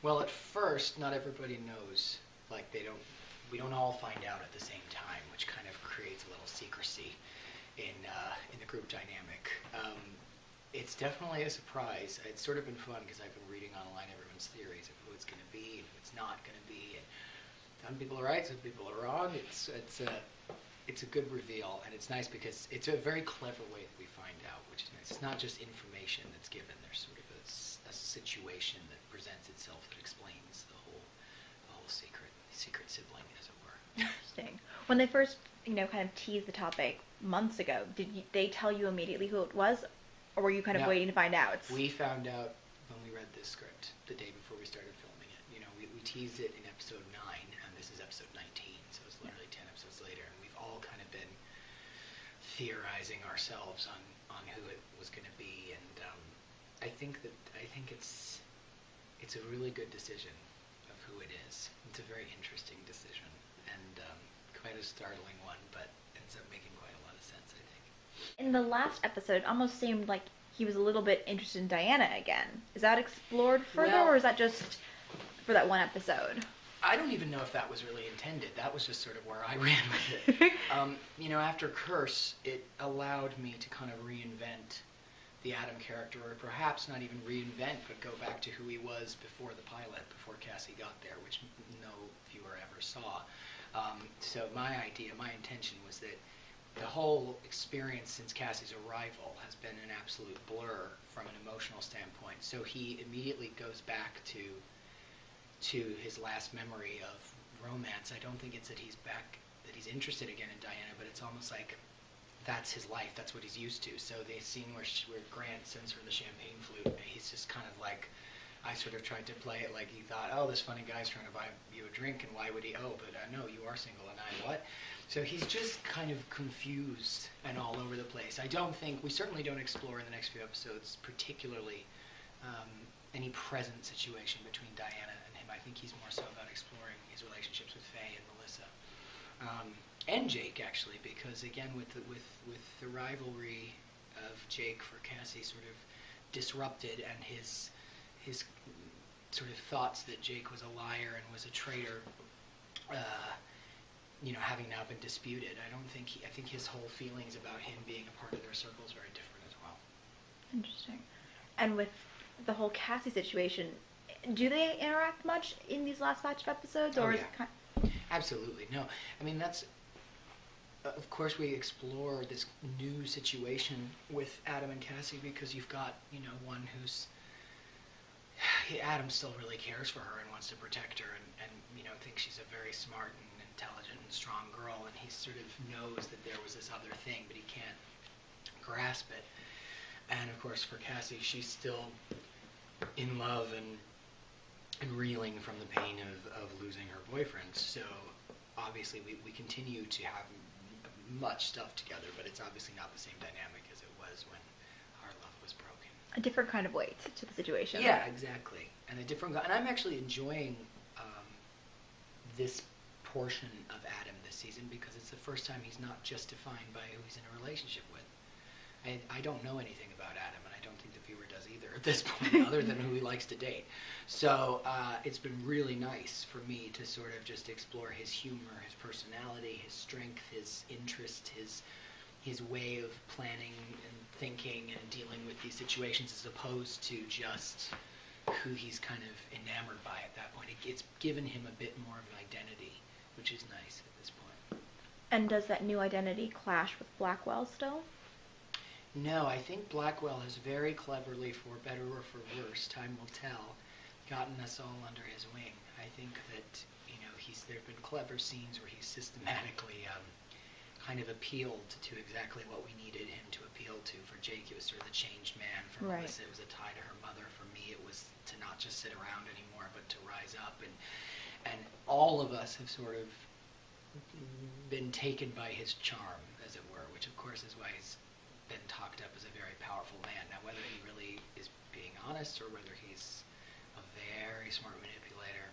Well, at first, not everybody knows. Like we don't all find out at the same time, which kind of creates a little secrecy in the group dynamic. It's definitely a surprise. It's sort of been fun because I've been reading online everyone's theories of who it's going to be and who it's not going to be, and some people are right, some people are wrong. It's a good reveal, and it's nice because it's a very clever way that we find out, which is nice. It's not just information that's given. There's sort of a situation that presents itself that explains the whole secret sibling, as it were. Interesting. When they first, kind of teased the topic months ago, they tell you immediately who it was, or were you kind of No, waiting to find out? we found out when we read this script the day before we started filming it. We teased it in episode 9, and this is episode 19, so it's literally 10 episodes later, and we've all kind of been theorizing ourselves on who it was going to be, and I think it's a really good decision of who it is. It's a very interesting decision, and quite a startling one, but ends up making quite a lot of sense, I think. In the last episode, it almost seemed like he was a little bit interested in Diana again. Is that explored further, Well, or is that just for that one episode? I don't even know if that was really intended. That was just sort of where I ran with it. After Curse, it allowed me to kind of reinvent the Adam character, or perhaps not even reinvent, but go back to who he was before the pilot, before Cassie got there, which no viewer ever saw. So my idea, my intention was that the whole experience since Cassie's arrival has been an absolute blur from an emotional standpoint. So he immediately goes back to his last memory of romance. I don't think it's that he's back, that he's interested again in Diana, but it's almost like that's his life. That's what he's used to. So the scene where Grant sends her the champagne flute, he's just kind of like, I sort of tried to play it like he thought, oh, this funny guy's trying to buy you a drink, and why would he? Oh, but no, you are single, and I what? So he's just kind of confused and all over the place. We certainly don't explore in the next few episodes, particularly any present situation between Diana and him. I think he's more so about exploring his relationships with Faye and Melissa. And Jake, actually, because again, with the rivalry of Jake for Cassie sort of disrupted, and his sort of thoughts that Jake was a liar and was a traitor, having now been disputed. I think his whole feelings about him being a part of their circle is very different as well. Interesting. And with the whole Cassie situation, do they interact much in these last batch of episodes, Oh or is yeah, it kind absolutely. No, I mean that's of course we explore this new situation with Adam and Cassie because you've got one who's Adam still really cares for her and wants to protect her, and thinks she's a very smart and intelligent and strong girl, and he sort of knows that there was this other thing, but he can't grasp it. And of course, for Cassie, she's still in love and reeling from the pain of losing her boyfriend. So obviously, we continue to have much stuff together, but it's obviously not the same dynamic as it was when our love was broken. a different kind of weight to the situation? Yeah, exactly. And and I'm actually enjoying this portion of Adam this season because it's the first time he's not just defined by who he's in a relationship with. I don't know anything about Adam, and I don't think the viewer does either at this point, other than who he likes to date. So it's been really nice for me to sort of just explore his humor, his personality, his strength, his interest, his way of planning and thinking and dealing with these situations, as opposed to just who he's kind of enamored by at that point. It's given him a bit more of an identity, which is nice at this point. And does that new identity clash with Blackwell still? No, I think Blackwell has very cleverly, for better or for worse, time will tell, gotten us all under his wing. I think that there have been clever scenes where he's systematically kind of appealed to exactly what we needed him to appeal to. For Jake, it was sort of the changed man. For Right. Melissa, it was a tie to her mother. For me, it was to not just sit around anymore, but to rise up. And all of us have sort of been taken by his charm, as it were, which of course is why he's been talked up as a very powerful man. Now, whether he really is being honest or whether he's a very smart manipulator,